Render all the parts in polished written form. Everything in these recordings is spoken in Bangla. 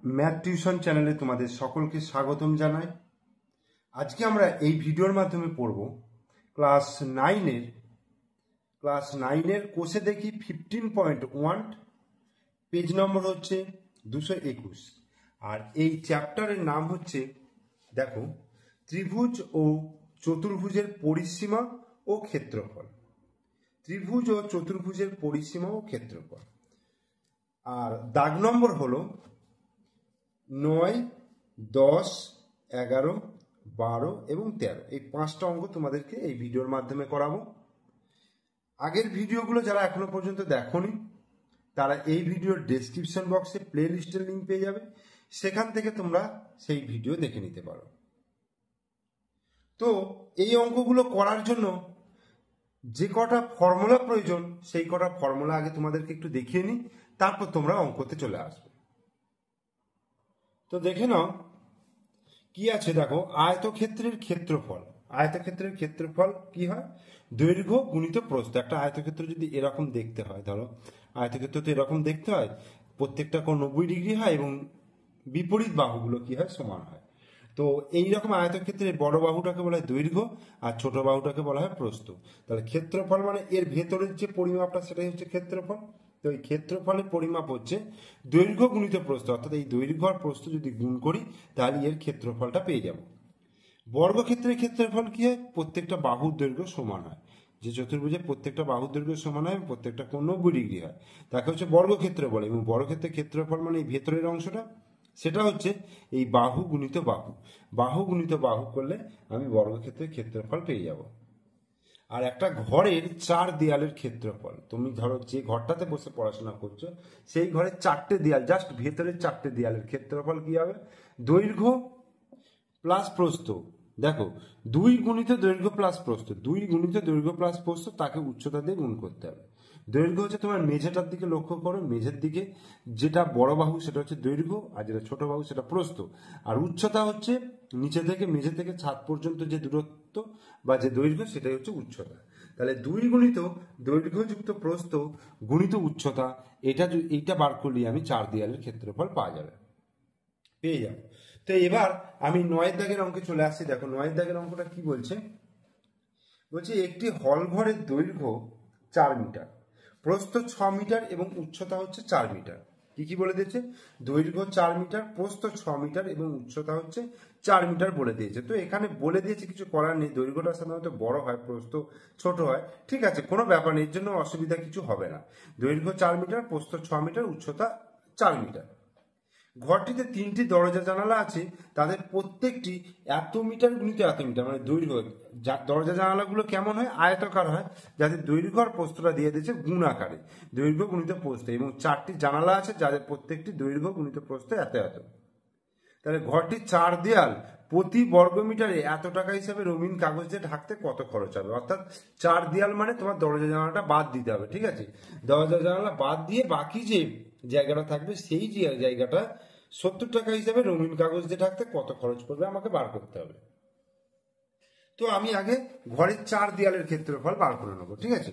ম্যাথ টিউশন চ্যানেলে তোমাদের সকলকে স্বাগতম জানাই। আজকে আমরা এই ভিডিওর মাধ্যমে পড়ব ক্লাস নাইনের কোষে দেখি 15.1, পেজ নম্বর হচ্ছে 221। আর এই চ্যাপ্টারের নাম হচ্ছে দেখো ত্রিভুজ ও চতুর্ভুজের পরিসীমা ও ক্ষেত্রফল। ত্রিভুজ ও চতুর্ভুজের পরিসীমা ও ক্ষেত্রফল। আর দাগ নম্বর হলো 9, 10, 11, 12 এবং 13। এই 5টা অঙ্ক তোমাদেরকে এই ভিডিওর মাধ্যমে করাবো। আগের ভিডিওগুলো যারা এখনো পর্যন্ত দেখোনি তারা এই ভিডিওর ডেসক্রিপশন বক্সে প্লে লিস্টের লিঙ্ক পেয়ে যাবে, সেখান থেকে তোমরা সেই ভিডিও দেখে নিতে পারো। তো এই অঙ্কগুলো করার জন্য যে কটা ফর্মুলা প্রয়োজন সেই কটা ফর্মুলা আগে তোমাদেরকে একটু দেখিয়ে নিই, তারপর তোমরা অঙ্কতে চলে আসবে। তো দেখে নাও কি আছে। দেখো আয়তক্ষেত্রের ক্ষেত্রফল। আয়তক্ষেত্রের ক্ষেত্রফল কি হয়? দৈর্ঘ্য গুণিত প্রস্থ। একটা আয়তক্ষেত্র যদি এরকম দেখতে হয়, ধরো আয়তক্ষেত্র তো এরকম দেখতে হয়, প্রত্যেকটা কোণ 90 ডিগ্রি হয় এবং বিপরীত বাহুগুলো কি হয়? সমান হয়। তো এইরকম আয়তক্ষেত্রের বড় বাহুটাকে বলা হয় দৈর্ঘ্য আর ছোট বাহুটাকে বলা হয় প্রস্থ। তাহলে ক্ষেত্রফল মানে এর ভেতরের যে পরিমাপটা সেটাই হচ্ছে ক্ষেত্রফল। তো এই ক্ষেত্রফলের পরিমাপ হচ্ছে দৈর্ঘ্য গুণিত প্রস্থ, অর্থাৎ এই দৈর্ঘ্য আর প্রস্থ যদি গুণ করি তাহলে এর ক্ষেত্রফলটা পেয়ে যাব। বর্গক্ষেত্রের ক্ষেত্রফল কি হয়? প্রত্যেকটা বাহুর দৈর্ঘ্য সমান হয়। যে চতুর্ভুজে প্রত্যেকটা বাহুর দৈর্ঘ্য সমান হয়, প্রত্যেকটা কোণ 90 ডিগ্রি হয়, তাকে হচ্ছে বর্গক্ষেত্র বলে। এবং বর্গক্ষেত্রের ক্ষেত্রফল মানে এই ভেতরের অংশটা, সেটা হচ্ছে এই বাহু গুণিত বাহু। বাহু গুণিত বাহু করলে আমি বর্গক্ষেত্রের ক্ষেত্রফল পেয়ে যাব। আর একটা ঘরের 4 দেয়ালের ক্ষেত্রফল, তুমি ধরো যে ঘরটাতে বসে পড়াশোনা করছো সেই ঘরের 4টে দেয়াল, জাস্ট ভেতরের 4টে দেয়ালের ক্ষেত্রফল কি হবে? দৈর্ঘ্য প্লাস প্রস্থ। দেখো 2 গুণিত দৈর্ঘ্য প্লাস প্রস্থ, 2 গুণিত দৈর্ঘ্য প্লাস প্রস্থ, তাকে উচ্চতা দিয়ে গুণ করতে হবে। দৈর্ঘ্য হচ্ছে তোমার মেঝেটার দিকে লক্ষ্য করো, মেঝের দিকে যেটা বড় বাহু সেটা হচ্ছে দৈর্ঘ্য, আর যেটা ছোট বাহু সেটা প্রস্থ। আর উচ্চতা হচ্ছে নিচে থেকে মেঝে থেকে ছাদ পর্যন্ত যে দূরত্ব বা যে দৈর্ঘ্য সেটাই হচ্ছে উচ্চতা। তাহলে 2 গুণিত দৈর্ঘ্য যুক্ত প্রস্থ গুণিত উচ্চতা, এইটা বার করলে আমি 4 দেয়ালের ক্ষেত্রফল পেয়ে যাব। তো এবার আমি 9 দাগের অঙ্কে চলে আসছি। দেখো 9 দাগের অঙ্কটা কি বলছে? বলছে একটি হল ঘরের দৈর্ঘ্য 4 মিটার, প্রস্থ 6 মিটার এবং উচ্চতা হচ্ছে 4 মিটার। কি বলে দিয়েছে? দৈর্ঘ্য 4 মিটার, প্রস্থ 6 মিটার এবং উচ্চতা হচ্ছে 4 মিটার বলে দিয়েছে। তো এখানে বলে দিয়েছে, কিছু করার নেই। দৈর্ঘ্যটা সাধারণত বড় হয়, প্রস্থ ছোট হয়, ঠিক আছে, কোনো ব্যাপার নেই, এর জন্য অসুবিধা কিছু হবে না। দৈর্ঘ্য 4 মিটার, প্রস্থ 6 মিটার, উচ্চতা 4 মিটার। ঘরটিতে 3টি দরজা জানালা আছে, তাদের প্রত্যেকটি এত মিটার গুণিত এত মিটার, মানে দৈর্ঘ্য। দরজা জানালাগুলো কেমন হয়? আয়তাকার হয়, যাদের দৈর্ঘ্য আর প্রস্থটা দিয়ে দিয়েছে গুণ আকারে, দৈর্ঘ্য গুণিত প্রস্থ। এবং 4টি জানালা আছে যাদের প্রত্যেকটি দৈর্ঘ্য গুণিত প্রস্থ এত এত। তাহলে ঘরটির 4 দেয়াল প্রতি বর্গমিটারে এত টাকা হিসাবে রঙিন কাগজ দিয়ে ঢাকতে কত খরচ হবে? অর্থাৎ 4 দেয়াল মানে তোমার দরজা জানালাটা বাদ দিতে হবে, ঠিক আছে? দরজা জানালা বাদ দিয়ে বাকি যে জায়গাটা থাকবে সেই জায়গাটা 70 টাকা হিসাবে রঙিন কাগজ দিয়ে ঢাকতে কত খরচ পড়বে আমাকে বার করতে হবে। তো আমি আগে ঘরের 4 দেয়ালের ক্ষেত্রফল বার করে নেবো, ঠিক আছে?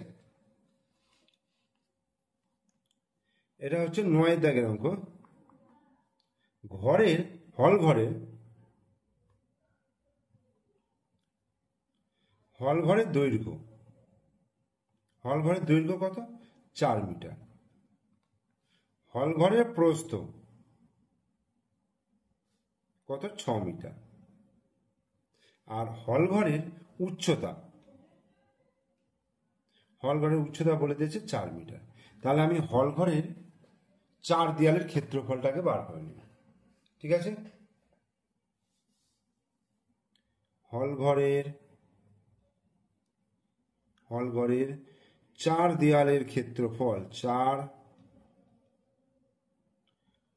এটা হচ্ছে 9 দাগের অঙ্ক। হল ঘরের দৈর্ঘ্য কত? 4 মিটার। হল ঘরের প্রস্থ কত? 6 মিটার। আর হল ঘরের উচ্চতা বলে দিয়েছে 4 মিটার। তাহলে আমি হল ঘরের 4 দেয়ালের ক্ষেত্রফলটাকে বার করে নিব, ঠিক আছে? হল ঘরের 4 দেয়ালের ক্ষেত্রফল, 4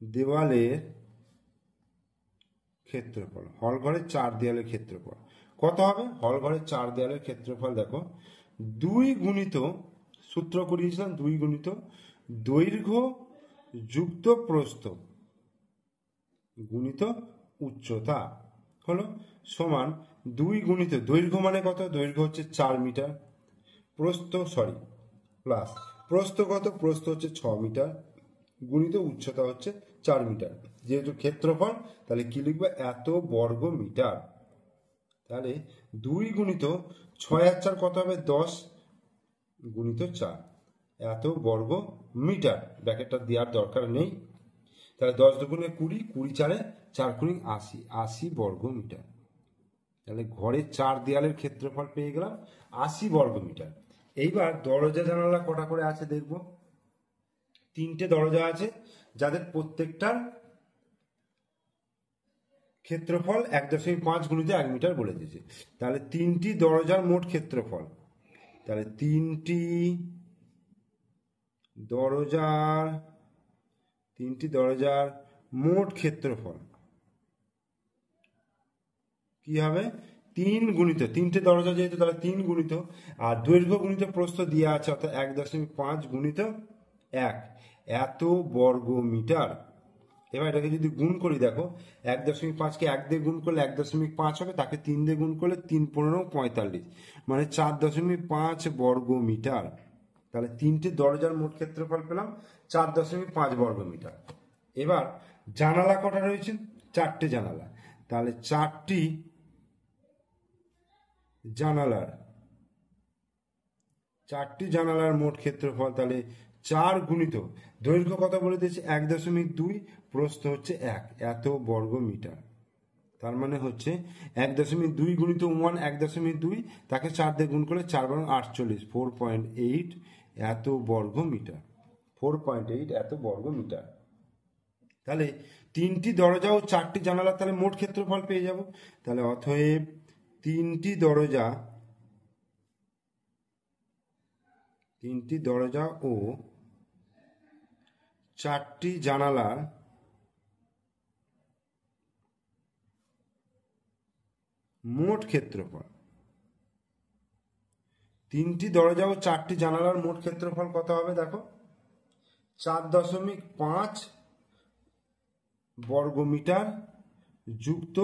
দেওয়ালের ক্ষেত্রফল, হল ঘরের 4 দেয়ালের ক্ষেত্রফল কত হবে? হল ঘরের 4 দেয়ালের ক্ষেত্রফল দেখো 2 গুণিত, সূত্র করিয়েছিলাম, 2 গুণিত দৈর্ঘ্য যুক্ত প্রস্থ গুণিত উচ্চতা হলো সমান 2 গুণিত দৈর্ঘ্য মানে কত? দৈর্ঘ্য হচ্ছে 4 মিটার, প্লাস প্রস্থ কত? প্রস্থ হচ্ছে 6 মিটার, গুণিত উচ্চতা হচ্ছে 4 মিটার। যেহেতু ক্ষেত্রফল তাহলে কি লিখবো, এত বর্গ মিটার। তাহলে 2 গুণিত 6 আর 4 কত হবে, 10 গুণিত 4, এত বর্গ মিটার। ব্র্যাকেটটা দেওয়ার দরকার নেই। তাহলে 10 দুগুণে 20, 20 চারে 4 কুড়ি 80, 80 বর্গ মিটার। তাহলে ঘরের 4 দেয়ালের ক্ষেত্রফল পেয়ে গেলাম 80 বর্গ মিটার। এইবার দরজা জানালা কটা করে আছে দেখব। 3টে দরজা আছে, যাদের প্রত্যেকটার ক্ষেত্রফল 1.5 গুণিত 1 মিটার বলে দিয়েছে। তাহলে 3টি দরজার মোট ক্ষেত্রফল, তাহলে 3টি দরজার মোট ক্ষেত্রফল কি হবে, 3 গুণিত, 3টে দরজা যেহেতু তাহলে 3 গুণিত, আর দৈর্ঘ্য গুণিত প্রস্থ দেওয়া আছে অর্থাৎ 1.5 গুণিত 1, এত বর্গ মিটার। এবার এটাকে যদি গুণ করি দেখো, 1.5কে 1 দিয়ে গুণ করলে 1.5 হবে, তাকে 3 দিয়ে গুণ করলে 3 15 45, মানে 4.5 বর্গ মিটার। তাহলে 3টে দরজার মোট ক্ষেত্রফল পেলাম 4.5 বর্গ মিটার। এবার জানালা কটা রয়েছে, 4টে জানালা। তাহলে 4টি জানালার মোট ক্ষেত্রফল, তাহলে 4 গুণিত দৈর্ঘ্য কত বলে দিয়েছে 1.2, প্রস্থ হচ্ছে 1, এত বর্গ মিটার। তার মানে হচ্ছে 1.2 গুণিত 1 1.2, তাকে 4 দিয়ে গুণ করলে 4 × 48, 4.8 এত বর্গ মিটার। 4.8 এত বর্গ মিটার। তাহলে 3টি দরজা ও 4টি জানালা, তাহলে মোট ক্ষেত্রফল পেয়ে যাব। তাহলে অতএব 3টি দরজা ও 4টি জানালার মোট ক্ষেত্রফল, 3টি দরজা ও 4টি জানালার মোট ক্ষেত্রফল কত হবে দেখো, 4.5 বর্গ মিটার যুক্ত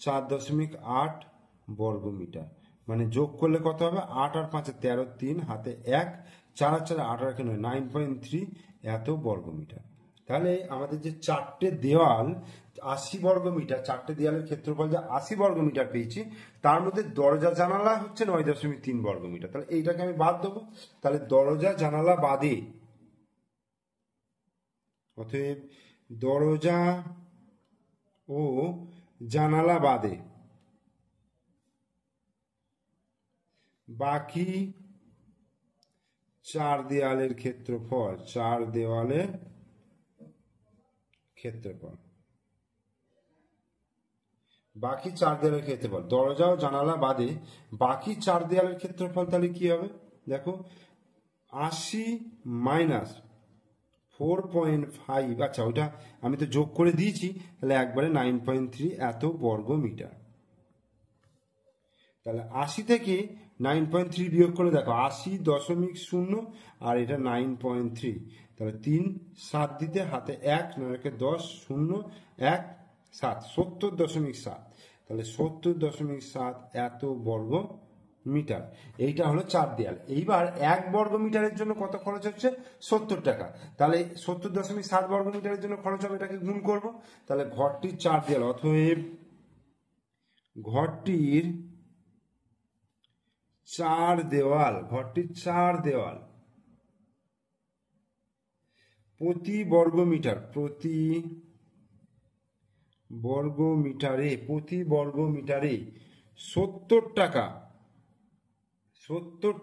4.8 বর্গ মিটার, মানে যোগ করলে কত হবে, 8 আর 5 13, 3 হাতে 1, 4 আর 4 8 আর 9, 9.3 এত বর্গ মিটার। তাহলে আমাদের যে 4টে দেওয়াল 80 বর্গ মিটার, 4টে দেওয়ালের ক্ষেত্রফল যে 80 বর্গ মিটার পেয়েছি, তার মধ্যে দরজা জানালা হচ্ছে 9.3 বর্গ মিটার। তাহলে এইটাকে আমি বাদ দেবো। তাহলে দরজা জানালা বাদে, অতএব দরজা ও জানালা বাদে বাকি 4 দেওয়ালের ক্ষেত্রফল, 4 দেওয়ালের ক্ষেত্রফল, বাকি 4 দেওয়ালের ক্ষেত্রফল, দরজা ও জানালা বাদে বাকি 4 দেওয়ালের ক্ষেত্রফল তাহলে কি হবে দেখো, 80 মাইনাস 4.5, আচ্ছা ওইটা আমি তো যোগ করে দিয়েছি, তাহলে একবারে 9.3 এত বর্গ মিটার। তাহলে 80 থেকে 9.3 বিয়োগ করে দেখো, 80.0 আর এটা 9.3, তাহলে 3 7 দিতে হাতে 1 9 10 0 1 7, 70.7, তাহলে 70.7 এত বর্গ মিটার। এইটা হলো 4 দেয়াল। এইবার 1 বর্গ মিটারের জন্য কত খরচ হচ্ছে, 70 টাকা। তাহলে 70.7 বর্গ মিটারের জন্য খরচ হবে, এটাকে গুণ করব। তাহলে ঘরটির 4 দেয়াল, অতএব ঘরটির 4 দেওয়াল প্রতি বর্গ মিটারে 70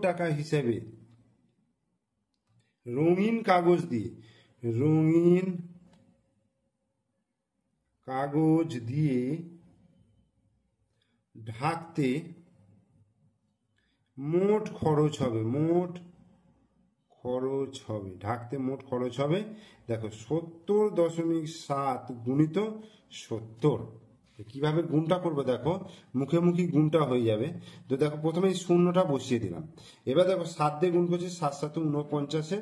টাকা হিসেবে রঙিন কাগজ দিয়ে ঢাকতে মোট খরচ হবে দেখো 70.7 গুণিত 70। কিভাবে গুণটা করবো দেখো, মুখে গুণটা হয়ে যাবে। তো দেখো প্রথমে শূন্যটা বসিয়ে দিলাম। এবার দেখো 7 দিয়ে গুণ করছি, 7 7 49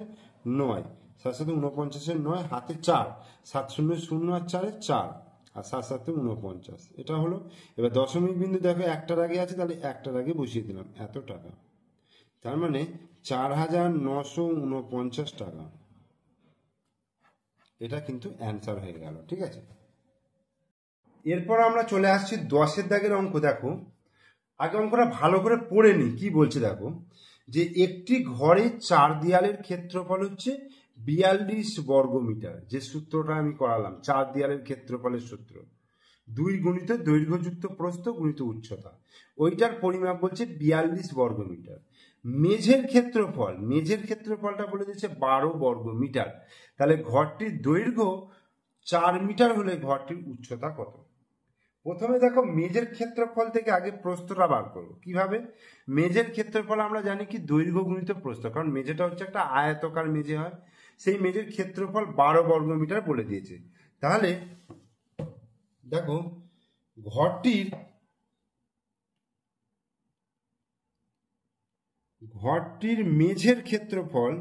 9, 7 7 49 9 হাতে 4, 7 0 0 আর 4 4, আর 7 7 49, এটা হলো। এবার দশমিক বিন্দু দেখো একটার আগে আছে, তাহলে একটার আগে বসিয়ে দিলাম এত টাকা, তার মানে 4949 টাকা। এটা কিন্তু অ্যান্সার হয়ে গেল। ঠিক আছে, এরপর আমরা চলে আসছি 10-এর দাগের অঙ্ক। দেখো, আগে অঙ্কটা ভালো করে পড়ে নি কি বলছে। দেখো, যে একটি ঘরে 4 দেয়ালের ক্ষেত্রফল হচ্ছে 42 বর্গমিটার। যে সূত্রটা আমি করালাম, 4 দেয়ালের ক্ষেত্রফলের সূত্র, 2 গুণিত দৈর্ঘ্য যুক্ত প্রস্থ গুণিত উচ্চতা, ওইটার পরিমাপ বলছে 42 বর্গমিটার। মেঝের ক্ষেত্রফলটা বলে দিচ্ছে 12 বর্গমিটার। তাহলে ঘরটির দৈর্ঘ্য 4 মিটার হলে ঘরটির উচ্চতা কত? প্রথমে দেখো, মেঝের ক্ষেত্রফল থেকে আগে প্রস্থটা বার করবো। কিভাবে? মেঝের ক্ষেত্রফল আমরা জানি কি, দৈর্ঘ্য গুণিত প্রস্থ, কারণ মেঝেটা হচ্ছে একটা আয়তকার মেঝে হয়। সেই মেঝের ক্ষেত্রফল 12 বর্গমিটার বলে দিয়েছে। তাহলে দেখো, ঘরটির মেঝের ক্ষেত্রফল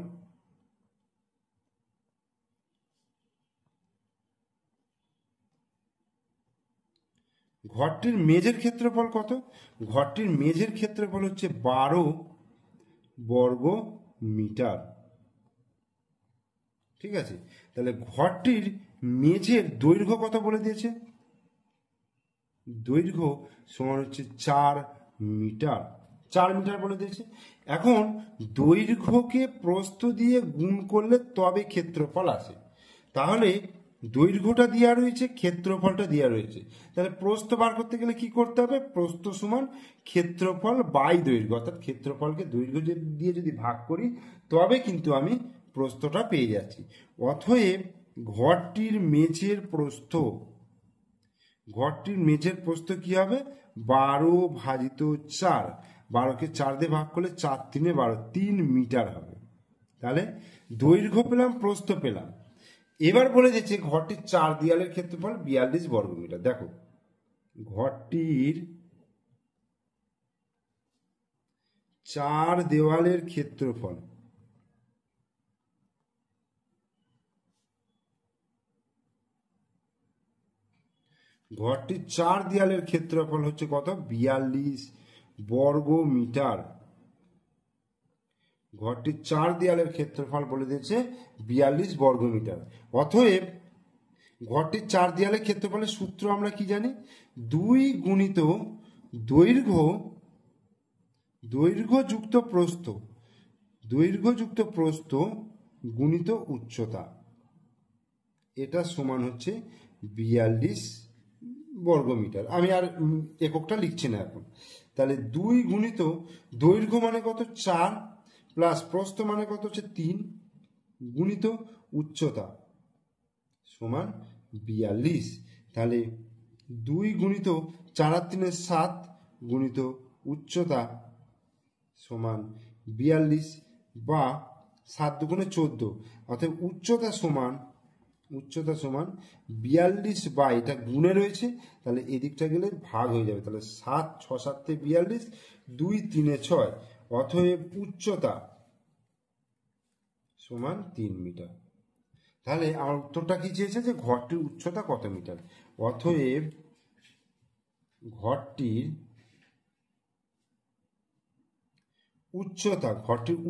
কত? ঘরটির মেঝের ক্ষেত্রফল হচ্ছে 12 বর্গ মিটার। ঠিক আছে, তাহলে ঘরটির মেঝের দৈর্ঘ্য কত বলে দিয়েছে? দৈর্ঘ্য সমান হচ্ছে 4 মিটার। 4 মিটার বলে দিয়েছে। এখন দৈর্ঘ্যকে প্রস্থ দিয়ে গুণ করলে তবে ক্ষেত্রফল আসে। তাহলে দৈর্ঘ্যটা দেওয়া রয়েছে, ক্ষেত্রফলটা দেওয়া রয়েছে। তাহলে প্রস্থ বার করতে গেলে কি করতে হবে? প্রস্থ সমান ক্ষেত্রফল বাই দৈর্ঘ্য, অর্থাৎ ক্ষেত্রফলকে দৈর্ঘ্য দিয়ে যদি ভাগ করি তবে কিন্তু আমি প্রস্থটা পেয়ে যাচ্ছি। অতএব ঘরটির মেঝের প্রস্থ কি হবে? 12 ভাজিত 4, 12কে 4 দিয়ে ভাগ করলে 4 3 12, 3 মিটার হবে। তাহলে দৈর্ঘ্য পেলাম, প্রস্থ পেলাম। এবার বলে দিচ্ছে ঘরটির 4 দেয়ালের ক্ষেত্রফল 42 বর্গমিটার। দেখো, ঘরটির 4 দেওয়ালের ক্ষেত্রফল হচ্ছে কত? 42 বর্গ মিটার। ঘরটির 4 দেয়ালের ক্ষেত্রফল বলে দিয়েছে 42 বর্গ মিটার। অতএব ঘরটির 4 দেয়ালের ক্ষেত্রফলের সূত্র আমরা কি জানি? 2 গুণিত দৈর্ঘ্য যুক্ত প্রস্থ গুণিত উচ্চতা, এটা সমান হচ্ছে 42 বর্গমিটার। আমি আর এককটা লিখছি না এখন। তাহলে 2 গুণিত দৈর্ঘ্য মানে কত? 4 প্লাস প্রস্থ মানে কত? হচ্ছে 3 গুণিত উচ্চতা সমান 42। তাহলে 2 গুণিত 4 আর 3 7 গুণিত উচ্চতা সমান 42 বা 7 দুগুণে 14। অর্থাৎ উচ্চতা সমান 42 বা, এটা গুণে রয়েছে তাহলে এদিকটা গেলে ভাগ হয়ে যাবে। তাহলে 7 6 7 42, 2 3 6। অতএব উচ্চতা সমান 3 মিটার। তাহলে আমার উত্তরটা কি চেয়েছে? যে ঘরটির উচ্চতা কত মিটার। অতএব ঘরটির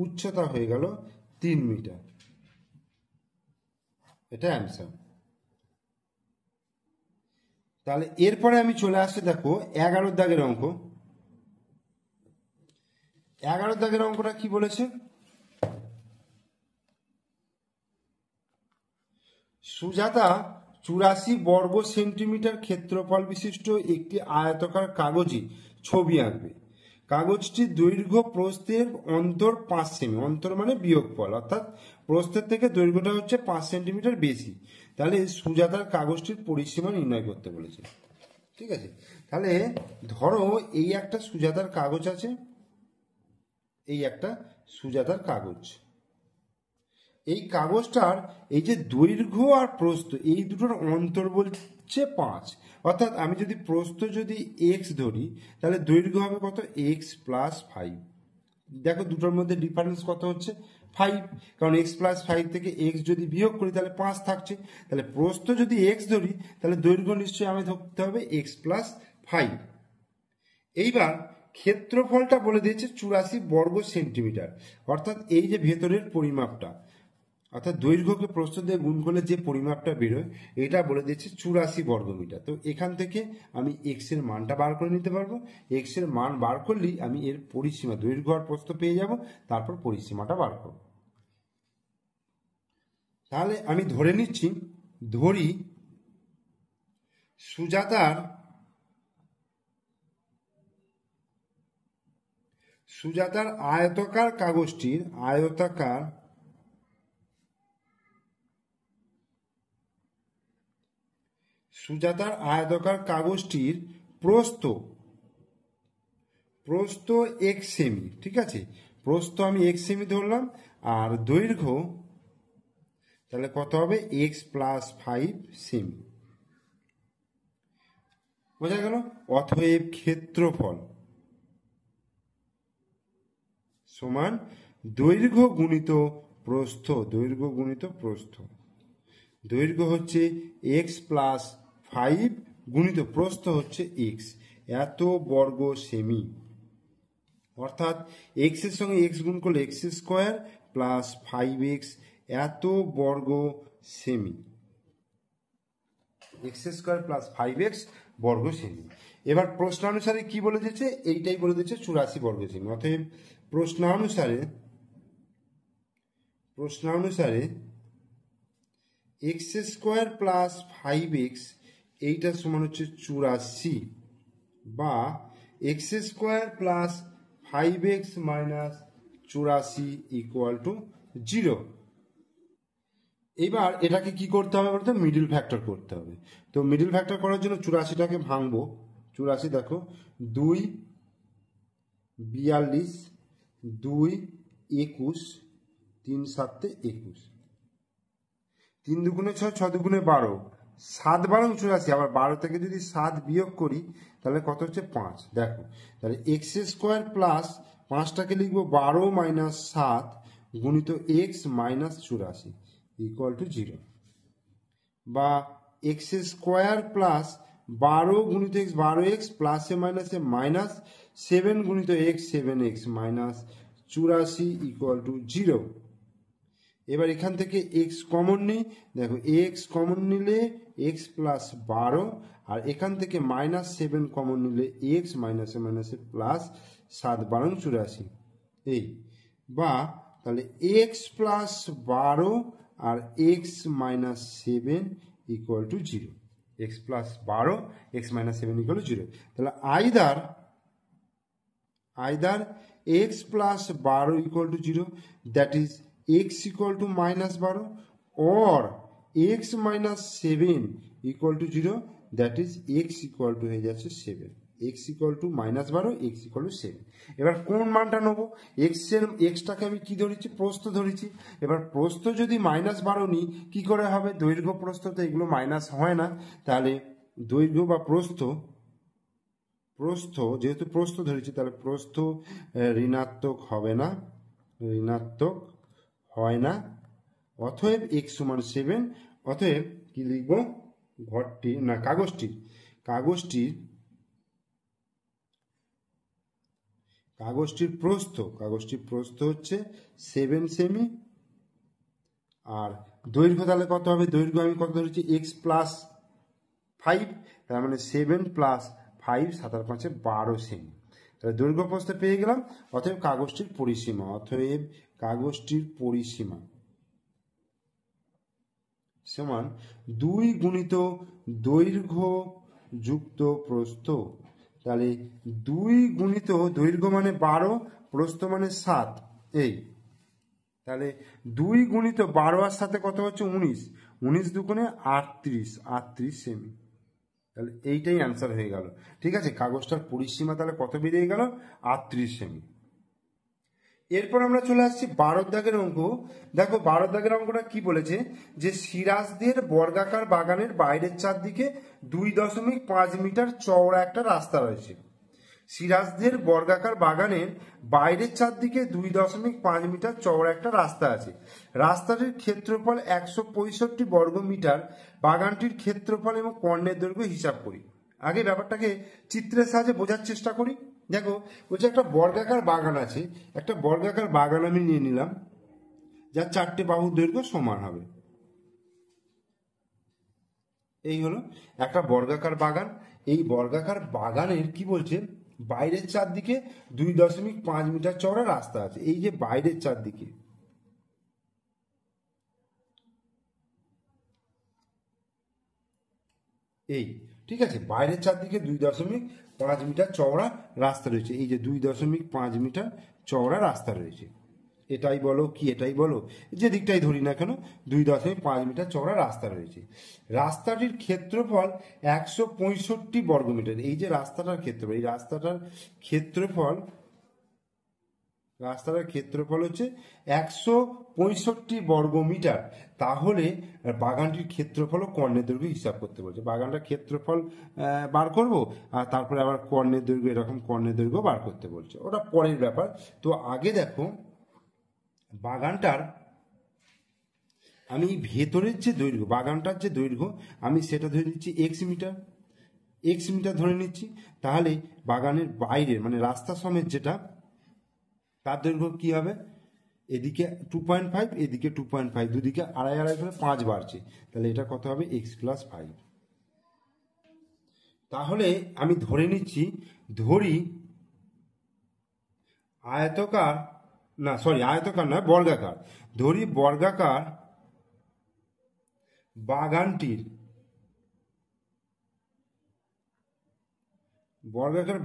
উচ্চতা হয়ে গেল 3 মিটার। এটা অ্যান্সার। তাহলে এরপরে আমি চলে আসছি, দেখো 11 দাগের অঙ্ক। 11 দাগের অঙ্কটা কি বলেছে? সুজাতা 84 বর্গ সেন্টিমিটার ক্ষেত্রফল বিশিষ্ট একটি আয়তাকার কাগজে ছবি আঁকবে। কাগজটির দৈর্ঘ্য প্রস্থের অন্তর 5 সেমি, অন্তর মানে বিয়োগফল, অর্থাৎ প্রস্থের থেকে দৈর্ঘ্যটা হচ্ছে 5 সেন্টিমিটার বেশি। তাহলে সুজাতার কাগজটির পরিসীমা নির্ণয় করতে বলেছে। ঠিক আছে, তাহলে ধরো এই একটা সুজাতার কাগজ আছে, এই কাগজটার এই যে দৈর্ঘ্য আর প্রস্থ, এই দুটোর অন্তর বলছে 5। অর্থাৎ আমি যদি প্রস্থ x ধরি তাহলে দৈর্ঘ্য হবে কত? x plus 5। দেখো দুটোর মধ্যে ডিফারেন্স কত হচ্ছে? 5, কারণ x প্লাস 5 থেকে x যদি বিয়োগ করি তাহলে 5 থাকছে। তাহলে প্রস্থ যদি x ধরি তাহলে দৈর্ঘ্য নিশ্চয়ই আমি ধরতে হবে x প্লাস 5। এইবার ক্ষেত্রফলটা বলে দিয়েছে 84 বর্গ সেন্টিমিটার, অর্থাৎ এই যে ভেতরের পরিমাপটা, অর্থাৎ দৈর্ঘ্যকে প্রস্থ দিয়ে গুণ করলে যে পরিমাপটা বেরোয় এটা বলে দিচ্ছে 84 বর্গমিটার। তো এখান থেকে আমি এক্স এর মানটা বার করে নিতে পারবো। এক্স এর মান বার করলেই আমি এর পরিসীমা দৈর্ঘ্য আর প্রস্থ পেয়ে যাব, তারপর পরিসীমাটা বার করব। তাহলে আমি ধরে নিচ্ছি, ধরি সুজাতার আয়তাকার কাগজটির প্রস্থ এক্স সেমি, ঠিক আছে, প্রস্থ আমি এক্স সেমি ধরলাম, আর দৈর্ঘ্য তাহলে কত হবে এক্স প্লাস 5 সেমি। বোঝা গেল? অতএব ক্ষেত্রফল সমান দৈর্ঘ্য গুণিত প্রস্থ, দৈর্ঘ্য হচ্ছে এক্স প্লাস 5 গুণিত প্রস্থ হচ্ছে এক্স, এত বর্গ সেমি। অর্থাৎ এক্স এর সঙ্গে এক্স গুণ করলে এক্স স্কোয়ার প্লাস 5x এত বর্গ semi, x square plus 5x বর্গ সেমি। এবার প্রশ্নানুসারে কি বলে দিচ্ছে? এইটাই বলে দিচ্ছে 84 বর্গ সেমি। অতএব প্রশ্নানুসারে এক্স স্কোয়ার প্লাস 5x এইটা সমান হচ্ছে 84, বা x square plus 5x minus 84 equal to 0। এবার এটাকে কি করতে হবে বলতে? মিডল ফ্যাক্টর করতে হবে। তো মিডল ফ্যাক্টর করার জন্য 84টাকে ভাঙবো। 84 দেখো 2 42, 2 21, 3 7 21, 3 দুগুণে 6, 6 দুগুণে 12, 7 12 84। আবার 12 থেকে যদি 7 বিয়োগ করি তাহলে কত হচ্ছে 5। দেখো তাহলে এক্স স্কোয়ার প্লাস 5টাকে লিখবো 12 মাইনাস 7 গুণিত এক্স মাইনাস 84 ইকুয়াল টু 0, বা এক্স স্কোয়ার প্লাস 12 গুণিত এক্স 12x প্লাসে মাইনাসে মাইনাস 7 গুণিত x 7x minus 84 equal to 0। এবার এখান থেকে এক্স কমন নিই, দেখো এক্স কমন নিলে এক্স প্লাস 12, আর এখান থেকে মাইনাস 7 কমন নিলে এক্স মাইনাসে মাইনাসে প্লাস 7 12 84, এই, বা তাহলে এক্স প্লাস 12 আর x minus 7 equal to 0, x plus 12 x minus 7 equal to 0। তাহলে either x plus 12 equal to 0, that is x equal to minus 12, or x minus 7 equal to 0, that is x equal to হয়ে যাচ্ছে 7, x equal to minus 12, x equal to 7। এবার কোন মানটা নেবো? এক্সটাকে আমি কি ধরেছি? প্রস্থ ধরেছি। এবার প্রস্থ যদি -12 নিই কি করে হবে? দৈর্ঘ্য প্রস্থ তো এগুলো মাইনাস হয় না, তাহলে দৈর্ঘ্য বা প্রস্থ যেহেতু প্রস্থ ধরেছি তাহলে প্রস্থ ঋণাত্মক হয় না, অতএব x সমান 7। অতএব কি লিখবো? কাগজটির প্রস্থ হচ্ছে 7 সেমি, আর দৈর্ঘ্য তাহলে কত হবে? দৈর্ঘ্য আমি কত ধরেছি? x প্লাস 5, তার মানে 7 প্লাস 5 7 আর 5 12 সেমি। তাহলে দৈর্ঘ্য প্রস্থ পেয়ে গেলাম। অতএব কাগজটির পরিসীমা সমান 2 গুণিত দৈর্ঘ্য যুক্ত প্রস্থ। তাহলে 2 গুণিত দৈর্ঘ্য মানে 12, প্রস্থ মানে 7, এই, তাহলে 2 গুণিত 12 আর সাথে কত হচ্ছে? 19 দুগুণে 38 সেমি। তাহলে এইটাই অ্যান্সার হয়ে গেল। ঠিক আছে, কাগজটার পরিসীমা তাহলে কত বেরিয়ে গেল? 38 সেমি। এরপর আমরা চলে আসছি 12 দাগের অঙ্ক। দেখো 12 দাগের অঙ্কটা কি বলেছে, যে সিরাজদের বর্গাকার বাগানের বাইরের চারদিকে 2.5 মিটার চওড়া একটা রাস্তা রয়েছে। সিরাজদের বর্গাকার বাগানের বাইরের চারদিকে 2.5 মিটার চওড়া একটা রাস্তা আছে। রাস্তাটির ক্ষেত্রফল 165 বর্গ মিটার। বাগানটির ক্ষেত্রফল এবং কর্ণের দৈর্ঘ্য হিসাব করি। আগে ব্যাপারটাকে চিত্রের সাহায্যে বোঝার চেষ্টা করি। দেখো বলছে একটা বর্গাকার বাগান আছে, একটা বর্গাকার বাগান আমি নিয়ে নিলাম। যার 4টে বাহুর দৈর্ঘ্য সমান হবে। এই হলো একটা বর্গাকার বাগান। এই বর্গাকার বাগানের কি বলছে, বাইরের চারদিকে 2.5 মিটার চওড়া রাস্তা আছে। এই যে বাইরের চারদিকে, এই ঠিক আছে, বাইরের চারদিকে 2.5 মিটার চওড়া রাস্তা রয়েছে। এই যে 2.5 মিটার চওড়া রাস্তা রয়েছে, এটাই বলো কি এটাই বলো, যে দিকটাই ধরি না কেন, 2.5 মিটার চওড়া রাস্তা রয়েছে। রাস্তাটির ক্ষেত্রফল 165 বর্গমিটার। এই যে রাস্তাটার ক্ষেত্রফল, এই রাস্তাটার ক্ষেত্রফল হচ্ছে 165 বর্গমিটার। তাহলে বাগানটির ক্ষেত্রফল ও কর্ণের দৈর্ঘ্য হিসাব করতে বলছে। বাগানটার ক্ষেত্রফল বার করব, আর তারপরে আবার কর্ণের দৈর্ঘ্য, এরকম কর্ণের দৈর্ঘ্য বার করতে বলছে, ওটা পরের ব্যাপার। তো আগে দেখো বাগানটার, আমি ভেতরের যে দৈর্ঘ্য, বাগানটার যে দৈর্ঘ্য, আমি সেটা ধরে নিচ্ছি এক্স মিটার ধরে নিচ্ছি। তাহলে বাগানের বাইরের মানে রাস্তা সমেত যেটা, তার দৈর্ঘ্য কি হবে, এদিকে 2.5, এদিকে 2.5, দুদিকে 2.5 করে 5 বাড়ছে, তাহলে এটা কত হবে, x+5। তাহলে আমি ধরে নিচ্ছি, আয়তকার নয়, বর্গাকার, ধরি বর্গাকার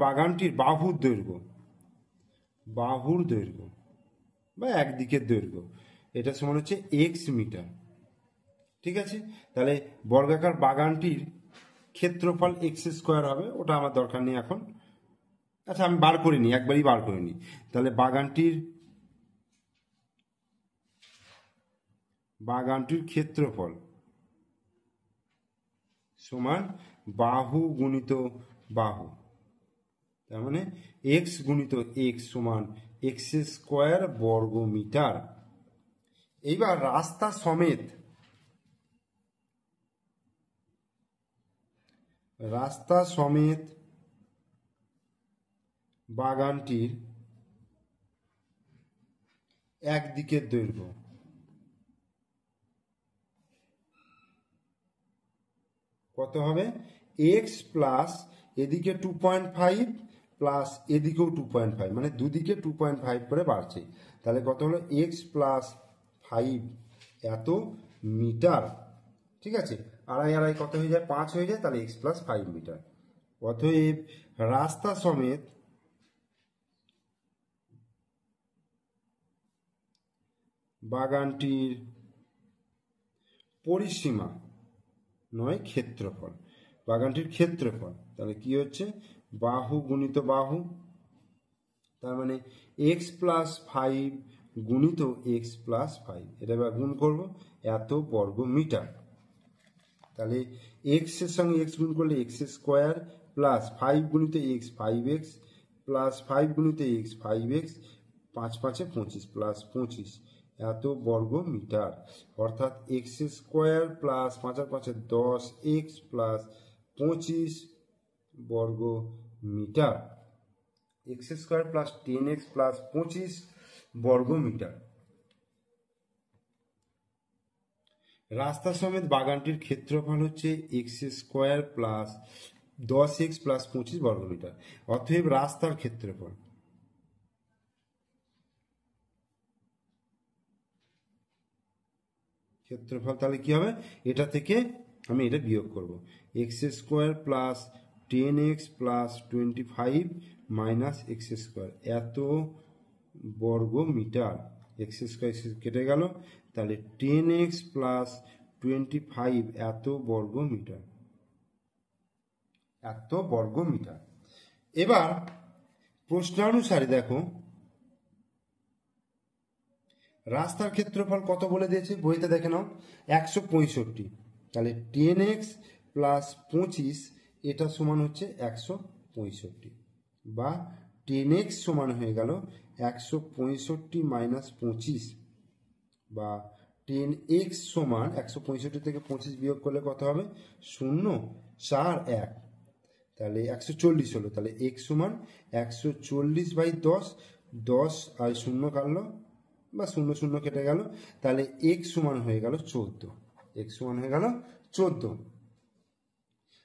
বাগানটির বাহুর দৈর্ঘ্য বা একদিকের দৈর্ঘ্য, এটা সমান হচ্ছে এক্স মিটার। ঠিক আছে, তাহলে বর্গাকার বাগানটির ক্ষেত্রফল x² হবে, ওটা আমার দরকার নেই এখন। আচ্ছা, আমি একবারই বার করে নিই। তাহলে বাগানটির ক্ষেত্রফল সমান বাহু গুণিত বাহু, তার মানে x গুণিত x সমান x² বর্গমিটার। এইবার রাস্তা সমেত বাগানটির একদিকের দৈর্ঘ্য কত হবে, x প্লাস এদিকে 2.5 প্লাস এদিকেও 2.5, মানে দুদিকে 2.5 করে বাড়ছে। তাহলে কত হলো, x+5 এত মিটার। ঠিক আছে, 2.5 কত হয়ে যায়, 5 হয়ে যায়, তাহলে x+5 মিটার। অতএব রাস্তা সমেত বাগানটির পরিসীমা নয় ক্ষেত্রফল, বাগানটির ক্ষেত্রফল, তাহলে কি হচ্ছে, বাহু গুণিত বাহু, তার মানে x+5 গুণিত x+5, এটা এবার গুণ করবো, এত বর্গ মিটার। তাহলে x এর সঙ্গে x গুণ করলে x² প্লাস 5 গুণিত x 5x প্লাস 5 গুণিত x 5x, 5 5 25 প্লাস 25 এত বর্গ মিটার। অর্থাৎ x² প্লাস 5 আর 5 10x প্লাস 25 বর্গ metre, x² plus 10x plus 25 বর্গ মিটার। রাস্তা সমেত বাগানটির ক্ষেত্রফল হচ্ছে x² প্লাস 10x প্লাস 25 বর্গমিটার। অতএব রাস্তার ক্ষেত্রফল তাহলে কি হবে, এটা থেকে আমি এটা বিয়োগ করব, x² plus 10x plus 25 minus x² এত বর্গ মিটার, x² কেটে গেল, তাহলে 10x প্লাস 25 এত বর্গ মিটার। এবার প্রশ্নানুসারে দেখো রাস্তার ক্ষেত্রফল কত বলে দিয়েছে, বইতে দেখে নাও 165, তাহলে 10x প্লাস 25 এটা সমান হচ্ছে 165, বা 10x সমান হয়ে গেল 165 মাইনাস 25, বা 10x সমান 165 থেকে 25 বিয়োগ করলে কত হবে, 0 4 1, তাহলে 140 হলো। তাহলে x সমান 140/10, 10 আর 0 কাটলো, বা শূন্য শূন্য কেটে গেল, তাহলে এক্স সমান হয়ে গেল 14, এক্স সমান হয়ে গেল 14।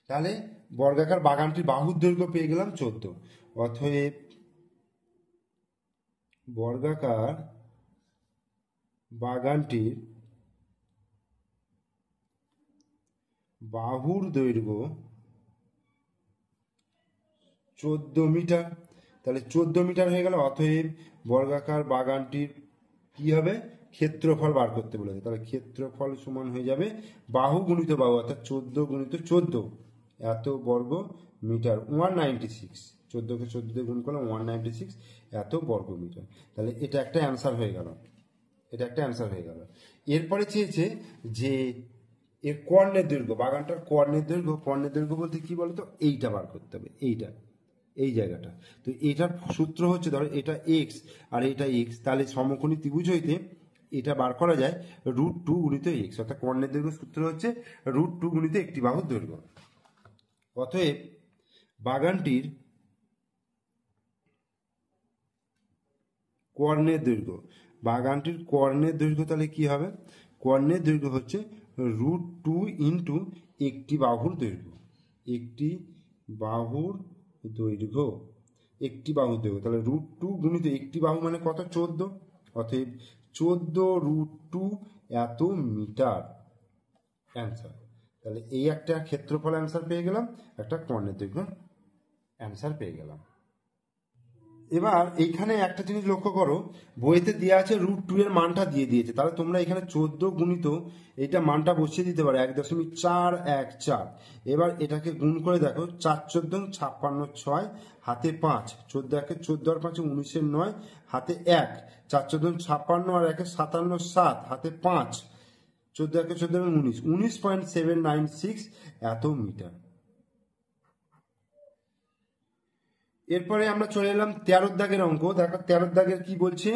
তাহলে বর্গাকার বাগানটির বাহুর দৈর্ঘ্য পেয়ে গেলাম 14। অতএব বর্গাকার বাগানটির বাহুর দৈর্ঘ্য 14 মিটার। তাহলে 14 মিটার হয়ে গেল। অতএব বর্গাকার বাগানটির কি হবে, ক্ষেত্রফল বার করতে বলেছে। তাহলে ক্ষেত্রফল সমান হয়ে যাবে বাহু গুণিত বাহু, অর্থাৎ 14 গুণিত 14 এত বর্গ মিটার, 196। 14কে 14 দিয়ে গুণ করলাম 196 এত বর্গ মিটার। তাহলে এটা একটা অ্যান্সার হয়ে গেল, এটা একটা অ্যান্সার হয়ে গেল। এরপরে চেয়েছে যে এর কর্ণের দৈর্ঘ্য, বাগানটার কর্ণের দৈর্ঘ্য। কর্ণের দৈর্ঘ্য বলতে কি বলতো, এইটা বার করতে হবে, এইটা, এই জায়গাটা। তো এটার সূত্র হচ্ছে, ধরো এটা এক্স আর এটা এক্স, তাহলে সমকোণী ত্রিভুজ হইতে এটা বার করা যায় √2 গুণিত এক্স, অর্থাৎ কর্ণের দৈর্ঘ্য সূত্র হচ্ছে √2 গুণিত একটি বাহুর দৈর্ঘ্য। অতএব বাগানটির কর্ণের দৈর্ঘ্য, বাগানটির কর্ণের দৈর্ঘ্য তাহলে কি হবে, কর্ণের দৈর্ঘ্য হচ্ছে √2 ইন্টু একটি বাহুর দৈর্ঘ্য, একটি বাহুর দৈর্ঘ্য, একটি বাহুর দৈর্ঘ্য। তাহলে √2 গুণিত একটি বাহু মানে কত, 14। অতএব 14 √2 এত মিটার অ্যান্সার। তাহলে এই একটা ক্ষেত্রফল অ্যান্সার পেয়ে গেলাম, একটা কর্ণের দৈর্ঘ্য অ্যান্সার পেয়ে গেলাম। এবার এইখানে একটা জিনিস লক্ষ্য করো, বইতে দেওয়া আছে √2 এর মানটা দিয়ে দিয়েছে, তাহলে তোমরা এখানে 14 গুণিত এইটা মানটা বসিয়ে দিতে পারো 1.414। এবার এটাকে গুণ করে দেখো, 4 14 56 6 হাতে 5, 14 একে 14 আর 5 19 9 হাতে 1, 4 14 56 আর 1 57 7 হাতে 5, 14 একে 14 19, 19.796 এত মিটার। এরপরে আমরা চলে এলাম 13 দাগের অঙ্ক। দেখো 13 দাগের কি বলছে,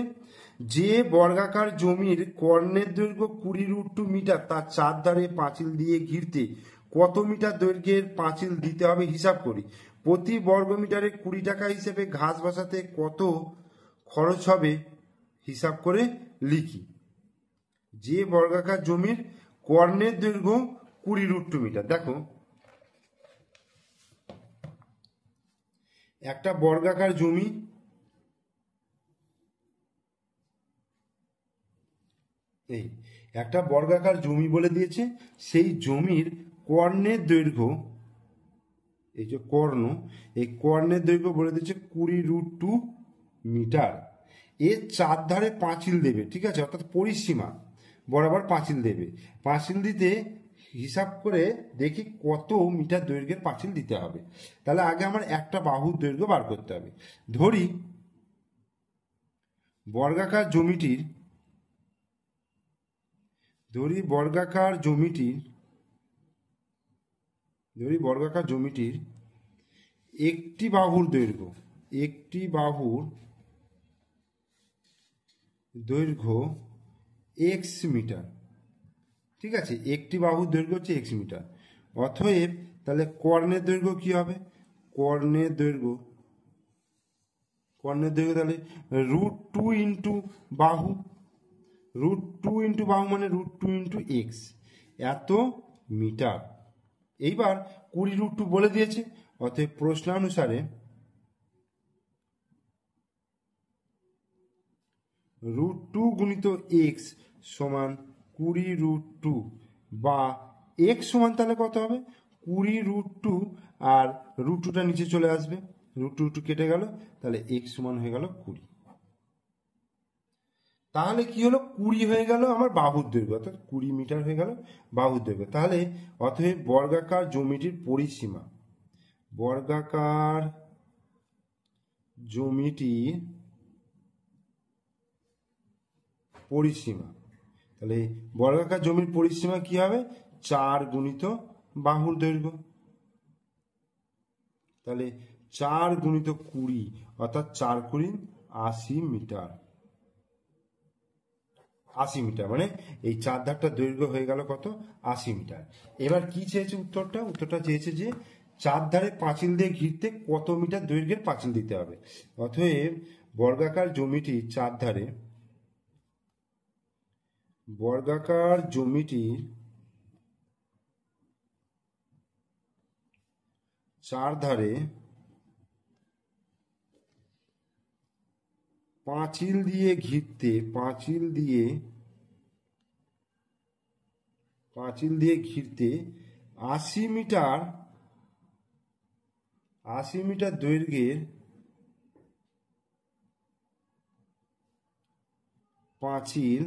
যে বর্গাকার জমির কর্ণের দৈর্ঘ্য 20 √2 মিটার, তার চারধারে পাঁচিল দিয়ে ঘিরতে কত মিটার দৈর্ঘ্যের পাঁচিল দিতে হবে হিসাব করি। প্রতি বর্গ মিটারে 20 টাকা হিসেবে ঘাস বসাতে কত খরচ হবে হিসাব করে লিখি। যে বর্গাকার জমির কর্ণের দৈর্ঘ্য 20 √2 মিটার। দেখো একটা বর্গাকার জমি, এই একটা বর্গাকার জমি বলে দিয়েছে, সেই জমির কর্ণের দৈর্ঘ্য, এই যে কর্ণ, এই কর্ণের দৈর্ঘ্য বলে দিয়েছে 20 √2 মিটার। এর চারধারে পাঁচিল দেবে, ঠিক আছে, অর্থাৎ পরিসীমা বরাবর পাঁচিল দেবে। পাঁচিল দিতে হিসাব করে দেখি কত মিটার দৈর্ঘ্যের পাঁচিল দিতে হবে। তাহলে আগে আমার একটা বাহুর দৈর্ঘ্য বার করতে হবে। ধরি বর্গাকার জমিটির, বর্গাকার জমিটির একটি বাহুর দৈর্ঘ্য, একটি বাহুর দৈর্ঘ্য x মিটার, ঠিক আছে, একটি বাহুর দৈর্ঘ্য হচ্ছে x মিটার। অতএব তাহলে কর্ণের দৈর্ঘ্য কি হবে, কর্ণের দৈর্ঘ্য তাহলে √2 ইন্টু বাহু, √2 ইন্টু বাহু মানে √2 ইন্টু এক্স এত মিটার। এইবার 20 √2 বলে দিয়েছে, অতএব প্রশ্নানুসারে √2 গুণিত এক্স সমান 20 √2, বা এক্স সমান তাহলে কত হবে, 20 √2 আর √2টা নিচে চলে আসবে, √2 কেটে গেল, তাহলে এক্স সমান হয়ে গেল 20। তাহলে কি হলো, 20 হয়ে গেল আমার বাহুর দৈর্ঘ্য, অর্থাৎ 20 মিটার হয়ে গেল বাহুর দৈর্ঘ্য। তাহলে অতএব বর্গাকার জমিটির পরিসীমা, বর্গাকার জমিটির পরিসীমা, তাহলে বর্গাকার জমির পরিসীমা কি হবে, 4 গুণিত বাহুর দৈর্ঘ্য। তাহলে 4 গুণিত 20, অর্থাৎ 4 × 80 মিটার, 80 মিটার, মানে এই চার ধারটার দৈর্ঘ্য হয়ে গেল কত, 80 মিটার। এবার কি চেয়েছে উত্তরটা চেয়েছে যে চার ধারে পাঁচিল দিয়ে ঘিরতে কত মিটার দৈর্ঘ্যের পাঁচিল দিতে হবে। অতএব বর্গাকার জমিটি চার ধারে বর্গাকার জমিটির চারধারে পাঁচিল দিয়ে ঘিরতে 80 মিটার দৈর্ঘ্যের পাঁচিল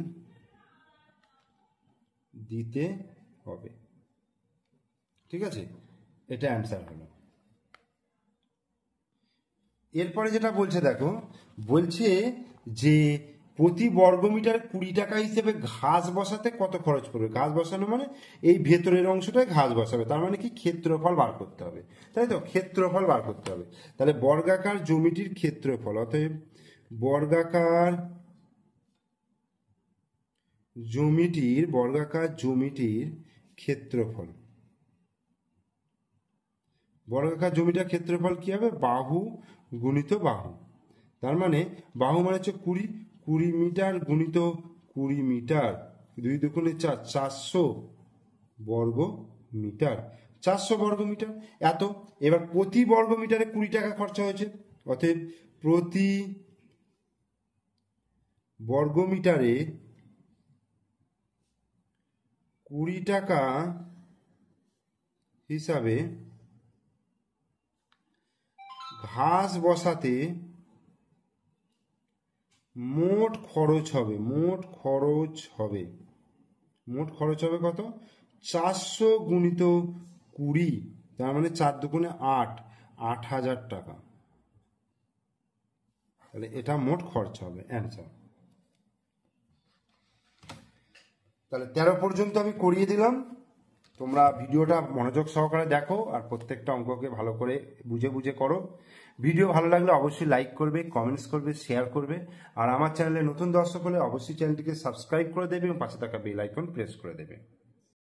দিতে হবে। ঠিক আছে, এটা অ্যান্সার হলো। এরপরে যেটা বলছে দেখো, বলছে যে প্রতি বর্গমিটার 20 টাকা হিসেবে ঘাস বসাতে কত খরচ পড়বে। ঘাস বসানো মানে এই ভেতরের অংশটায় ঘাস বসাবে, তার মানে কি ক্ষেত্রফল বার করতে হবে, তাই তো, ক্ষেত্রফল বার করতে হবে। তাহলে বর্গাকার জমিটির ক্ষেত্রফল, অতএব বর্গাকার জমিটির ক্ষেত্রফল, বর্গাকার জমিটার ক্ষেত্রফল কি হবে, বাহু গুণিত বাহু। তার মানে বাহু মানে হচ্ছে 20 মিটার গুণিত 20 মিটার, 2 দুগুণে 4, 400 বর্গ মিটার, 400 বর্গ মিটার এত। এবার প্রতি বর্গ মিটারে 20 টাকা খরচা হয়েছে, অতএব প্রতি বর্গ মিটারে 20 টাকা হিসাবে ঘাস বসাতে মোট খরচ হবে কত, 400 গুণিত 20, তার মানে 4 দুগুণে 8,000 টাকা। তাহলে এটা মোট খরচ হবে, অ্যান্সার। তাহলে 13 পর্যন্ত আমি করিয়ে দিলাম, তোমরা ভিডিওটা মনোযোগ সহকারে দেখো আর প্রত্যেকটা অঙ্ককে ভালো করে বুঝে করো। ভিডিও ভালো লাগলে অবশ্যই লাইক করবে, কমেন্টস করবে, শেয়ার করবে। আর আমার চ্যানেলে নতুন দর্শক হলে অবশ্যই চ্যানেলটিকে সাবস্ক্রাইব করে দেবে এবং পাশে থাকা বেল আইকন প্রেস করে দেবে।